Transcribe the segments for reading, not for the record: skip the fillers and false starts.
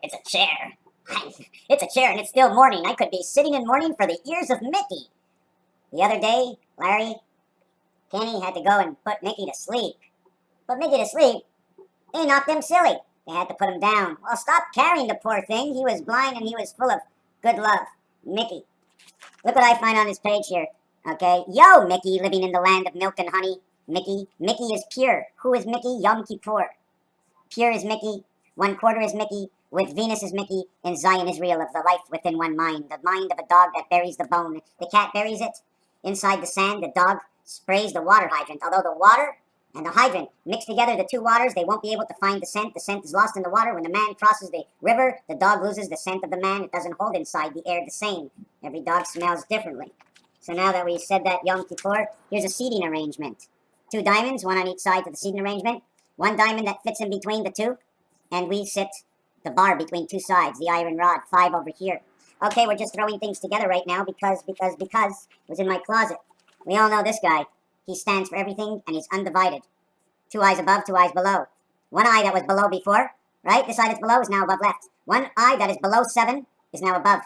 It's a chair. It's a chair and it's still morning. I could be sitting in mourning for the ears of Mickey. The other day, Larry, Kenny had to go and put Mickey to sleep. Put Mickey to sleep? They knocked him silly. They had to put him down. Well, stop carrying the poor thing. He was blind and he was full of good love. Mickey. Look what I find on his page here. Okay. Yo, Mickey, living in the land of milk and honey. Mickey. Mickey is pure. Who is Mickey? Yom Kippur. Pure is Mickey. 1/4 is Mickey. With Venus is Mickey. In Zion, Israel, of the life within one mind. The mind of a dog that buries the bone. The cat buries it. Inside the sand, the dog sprays the water hydrant. Although the water and the hydrant mix together, the two waters, they won't be able to find the scent. The scent is lost in the water. When the man crosses the river, the dog loses the scent of the man. It doesn't hold inside the air the same. Every dog smells differently. So now that we said that Yom Kippur, here's a seating arrangement. 2 diamonds, 1 on each side to the seating arrangement. 1 diamond that fits in between the 2. And we sit the bar between 2 sides, the iron rod, 5 over here. Okay, we're just throwing things together right now because it was in my closet. We all know this guy. He stands for everything and he's undivided. 2 eyes above, 2 eyes below. 1 eye that was below before, right? This eye that's below is now above left. 1 eye that is below 7 is now above.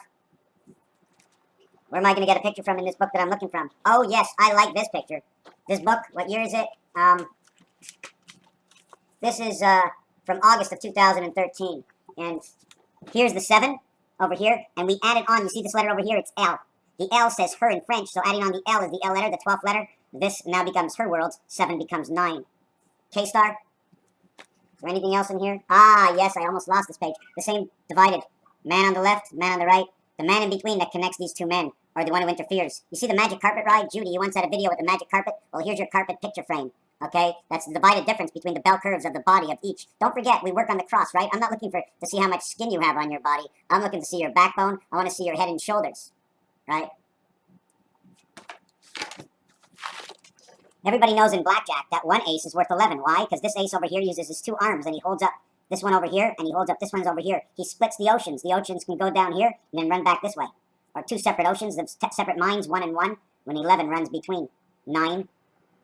Where am I going to get a picture from in this book that I'm looking from? Oh, yes, I like this picture. This book, what year is it? This is from August of 2013. And here's the 7 over here. And we added on, you see this letter over here? It's L. The L says her in French, so adding on the L is the L letter, the 12th letter. This now becomes her world. 7 becomes 9. K-star. Is there anything else in here? Ah, yes, I almost lost this page. The same divided. Man on the left, man on the right. The man in between that connects these 2 men, or the one who interferes. You see the magic carpet ride? Judy, you once had a video with the magic carpet? Well, here's your carpet picture frame. Okay? That's the divided difference between the bell curves of the body of each. Don't forget, we work on the cross, right? I'm not looking to see how much skin you have on your body. I'm looking to see your backbone. I want to see your head and shoulders. Right? Everybody knows in blackjack that 1 ace is worth 11. Why? Because this ace over here uses his 2 arms and he holds up this one over here and he holds up this one's over here. He splits the oceans. The oceans can go down here and then run back this way. Or 2 separate oceans, separate mines, 1 and 1, when 11 runs between. 9,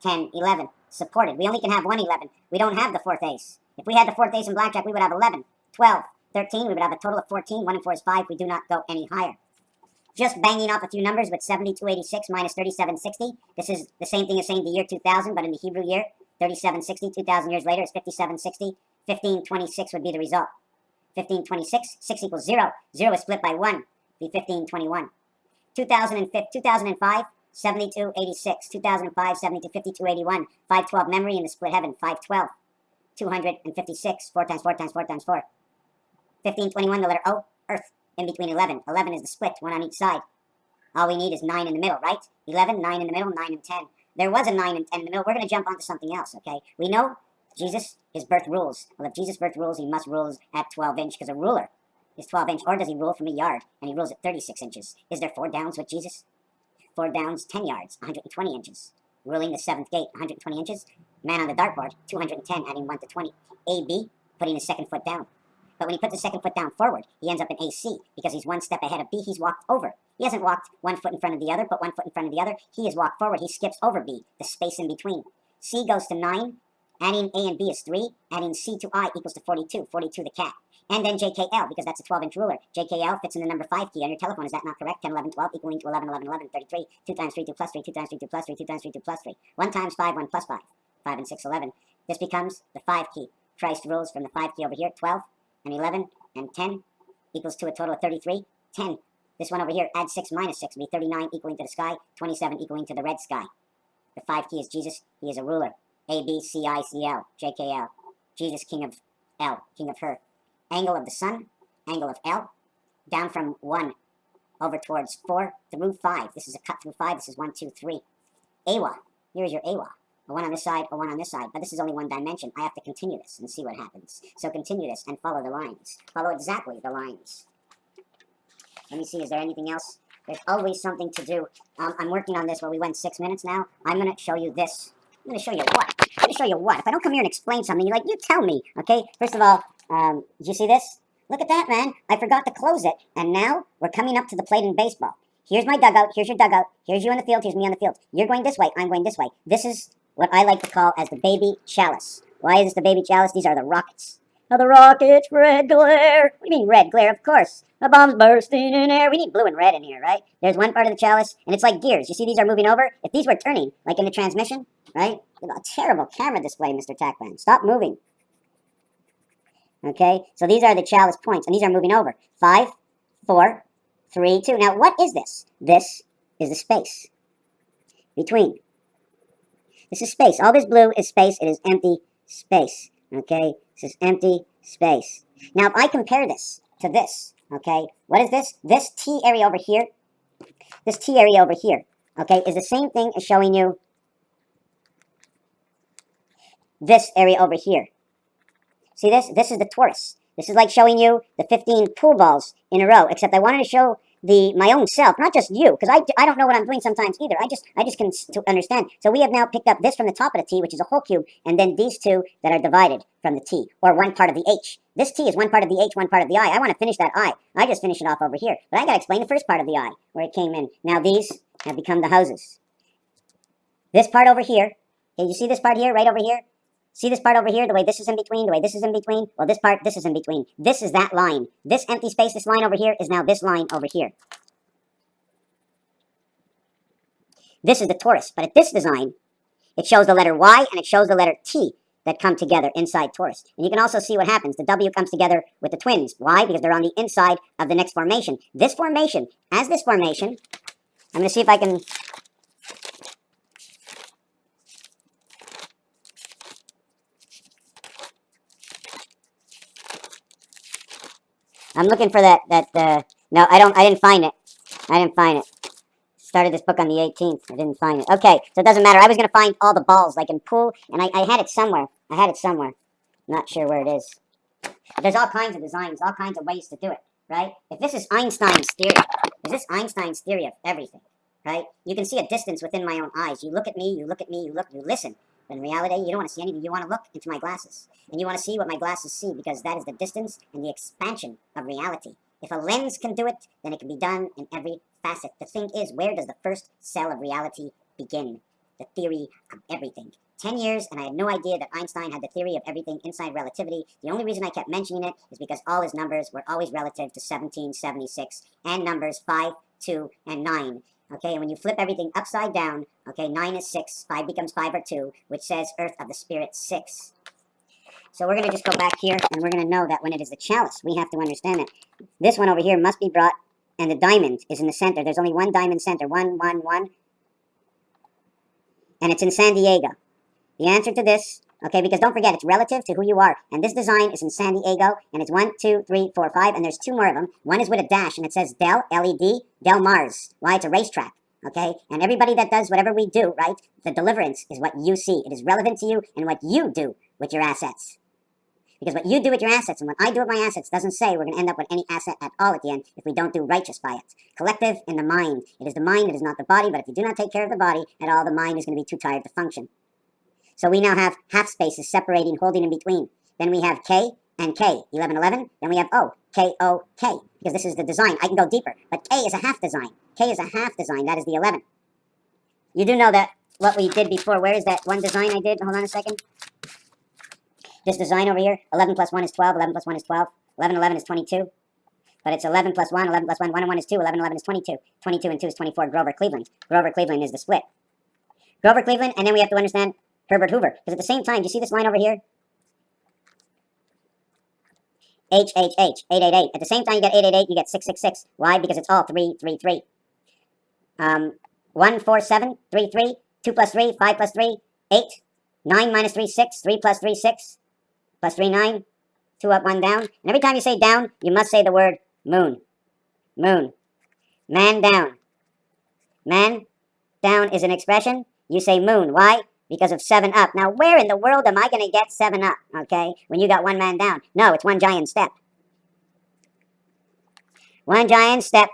10, 11. Supported. We only can have 1 11. We don't have the 4th ace. If we had the 4th ace in blackjack, we would have 11, 12, 13. We would have a total of 14. 1 and 4 is 5. We do not go any higher. Just banging off a few numbers with 7286 minus 3760. This is the same thing as saying the year 2000, but in the Hebrew year, 3760. 2,000 years later is 5760. 1526 would be the result. 1526, 6 equals 0. 0 is split by 1. Be 1521. 2005, 7286. 2005, 72, 5281. 512 memory in the split heaven. 512. 256. 4 times 4 times 4 times 4. 1521, the letter O, earth. In between 11. 11 is the split, 1 on each side. All we need is 9 in the middle, right? 11, 9 in the middle, 9 and 10. There was a 9 and 10 in the middle. We're going to jump onto something else, okay? We know Jesus, his birth rules. Well, if Jesus' birth rules, he must rule at 12 inch, because a ruler is 12 inch. Or does he rule from a yard, and he rules at 36 inches? Is there 4 downs with Jesus? 4 downs, 10 yards, 120 inches. Ruling the 7th gate, 120 inches. Man on the dartboard, 210, adding 1 to 20. AB, putting his 2nd foot down. But when he puts his 2nd foot down forward, he ends up in AC, because he's 1 step ahead of B. He's walked over. He hasn't walked 1 foot in front of the other, but 1 foot in front of the other. He has walked forward. He skips over B, the space in between. C goes to 9. Adding A and B is 3. Adding C to I equals to 42. 42 the cat. And then JKL, because that's a 12-inch ruler. JKL fits in the number 5 key on your telephone. Is that not correct? 10, 11, 12, equaling to 11, 11, 11, 33. 2 times 3, 2 plus 3, 2 times 3, 2 plus 3, 2 times 3, 2 plus 3. 1 times 5, 1 plus 5. 5 and 6, 11. This becomes the 5 key. Christ rules from the 5 key over here. 12 and 11 and 10 equals to a total of 33. 10. This one over here, add 6 minus 6 will be 39, equaling to the sky. 27 equaling to the red sky. The 5 key is Jesus. He is a ruler. A, B, C, I, C, L, J, K, L. Jesus, king of L, king of her. Angle of the sun, angle of L. Down from 1 over towards 4 through 5. This is a cut through 5. This is 1, 2, 3. Awa. Here's your Awa. A 1 on this side, a 1 on this side. But this is only 1 dimension. I have to continue this and see what happens. So continue this and follow the lines. Follow exactly the lines. Let me see, is there anything else? There's always something to do. I'm working on this. Well, we went 6 minutes now. I'm going to show you this. I'm going to show you what? I'm going to show you what? If I don't come here and explain something, you're like, you tell me, okay? First of all, did you see this? Look at that, man. I forgot to close it. And now we're coming up to the plate in baseball. Here's my dugout. Here's your dugout. Here's you on the field. Here's me on the field. You're going this way. I'm going this way. This is what I like to call as the baby chalice. Why is this the baby chalice? These are the rockets. The rockets, red glare. What do you mean red glare? Of course. The bomb's bursting in air. We need blue and red in here, right? There's one part of the chalice, and it's like gears. You see these are moving over? If these were turning, like in the transmission, right? A terrible camera display, Mr. Tackman. Stop moving. Okay, so these are the chalice points, and these are moving over. 5, 4, 3, 2. Now, what is this? This is the space between. This is space. All this blue is space. It is empty space. Okay, this is empty space. Now, if I compare this to this, okay, what is this? This T area over here, this T area over here, okay, is the same thing as showing you this area over here. See this? This is the torus. This is like showing you the 15 pool balls in a row, except I wanted to show my own self, not just you, because I don't know what I'm doing sometimes either. I just can to understand. So we have now picked up this from the top of the T, which is a whole cube, and then these two that are divided from the T, or one part of the H. This T is one part of the H, one part of the I. I want to finish that I. I just finish it off over here. But I got to explain the first part of the I, where it came in. Now these have become the houses. This part over here, okay, you see this part here, right over here? See this part over here, the way this is in between, the way this is in between? Well, this part, this is in between. This is that line. This empty space, this line over here, is now this line over here. This is the torus. But at this design, it shows the letter Y and it shows the letter T that come together inside torus. And you can also see what happens. The W comes together with the twins. Why? Because they're on the inside of the next formation. This formation, as this formation, I'm going to see if I can... I'm looking for no, I didn't find it. I didn't find it. Started this book on the 18th. I didn't find it. Okay, so it doesn't matter. I was going to find all the balls, like in pool, and I had it somewhere. I had it somewhere. Not sure where it is. But there's all kinds of designs, all kinds of ways to do it, right? If this is Einstein's theory, is this Einstein's theory of everything, right? You can see a distance within my own eyes. You look at me, you look at me, you listen. But in reality, you don't want to see anything. You want to look into my glasses. And you want to see what my glasses see, because that is the distance and the expansion of reality. If a lens can do it, then it can be done in every facet. The thing is, where does the first cell of reality begin? The theory of everything. 10 years, and I had no idea that Einstein had the theory of everything inside relativity. The only reason I kept mentioning it is because all his numbers were always relative to 1776, and numbers 5, 2, and 9. Okay, and when you flip everything upside down, okay, 9 is 6, 5 becomes 5 or 2, which says Earth of the Spirit 6. So we're going to just go back here, and we're going to know that when it is the chalice, we have to understand that this one over here must be brought, and the diamond is in the center. There's only one diamond center, 1, 1, 1, and it's in San Diego. The answer to this, okay, because don't forget, it's relative to who you are, and this design is in San Diego, and it's 1, 2, 3, 4, 5, and there's 2 more of them. One is with a dash, and it says Del, L-E-D, Del Mars. Why? It's a racetrack. Okay, and everybody that does whatever we do, right, the deliverance is what you see. It is relevant to you and what you do with your assets. Because what you do with your assets and what I do with my assets doesn't say we're going to end up with any asset at all at the end if we don't do righteous by it. Collective in the mind. It is the mind, it is not the body, but if you do not take care of the body at all, the mind is going to be too tired to function. So we now have half spaces separating, holding in between. Then we have K and K, 11, 11. Then we have O, K, O, K, because this is the design. I can go deeper, but K is a half design. K is a half design. That is the 11. You do know that what we did before. Where is that one design I did? Hold on a second. This design over here, 11 plus 1 is 12, 11 plus 1 is 12, 11, 11 is 22. But it's 11 plus 1, 11 plus 1, 1 and 1 is 2, 11, 11 is 22. 22 and 2 is 24, Grover Cleveland. Grover Cleveland is the split. Grover Cleveland, and then we have to understand Herbert Hoover. Because at the same time, do you see this line over here? H, H, H, 888. At the same time you get 888, you get 666. Why? Because it's all 3, 3, 3. 1, 4, 7, 3, 3, 2 plus 3, 5 plus 3, 8, 9 minus 3, 6, 3 plus 3, 6, plus 3, 9, 2 up, 1 down. And every time you say down, you must say the word moon. Moon. Man down. Man down is an expression. You say moon. Why? Because of 7 up. Now, where in the world am I going to get 7 up, okay, when you got one man down? No, it's one giant step. One giant step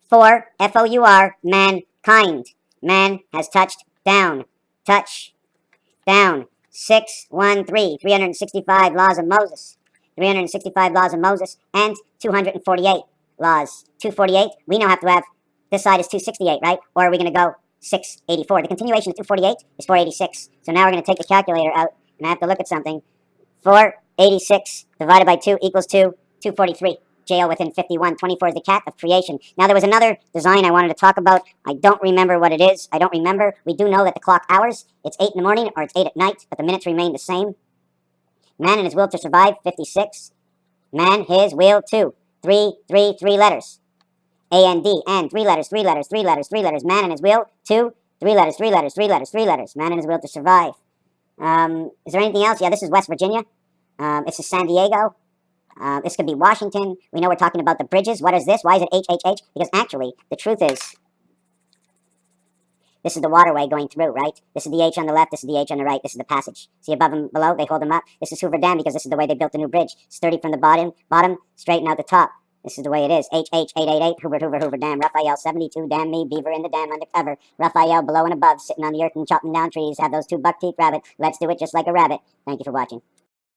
for F-O-U-R, mankind. Man has touched down. Touch down. 613, 365 laws of Moses. 365 laws of Moses and 248 laws. 248, we now have to have, this side is 268, right? Or are we going to go 684? The continuation of 248 is 486. So now we're going to take the calculator out, and I have to look at something. 86 divided by 2 equals 243. JL within 51. 24 is the cat of creation. Now, there was another design I wanted to talk about. I don't remember what it is. I don't remember. We do know that the clock hours, it's 8 in the morning or it's 8 at night, but the minutes remain the same. Man and his will to survive, 56. Man, his will to. 3 letters. A-N-D, and 3 letters, 3 letters, 3 letters, 3 letters. Man and his will to. 3 letters, 3 letters, 3 letters, 3 letters. Man and his will to survive. Is there anything else? Yeah, this is West Virginia. This is San Diego. This could be Washington. We know we're talking about the bridges. What is this? Why is it HHH? Because actually, the truth is, this is the waterway going through, right? This is the H on the left. This is the H on the right. This is the passage. See above and below? They hold them up. This is Hoover Dam because this is the way they built the new bridge. Sturdy from the bottom, straighten out the top. This is the way it is. HH888, Hoover Dam. Raphael 72, damn me, beaver in the dam undercover. Raphael below and above, sitting on the earth and chopping down trees. Have those 2 buck teeth rabbit. Let's do it just like a rabbit. Thank you for watching.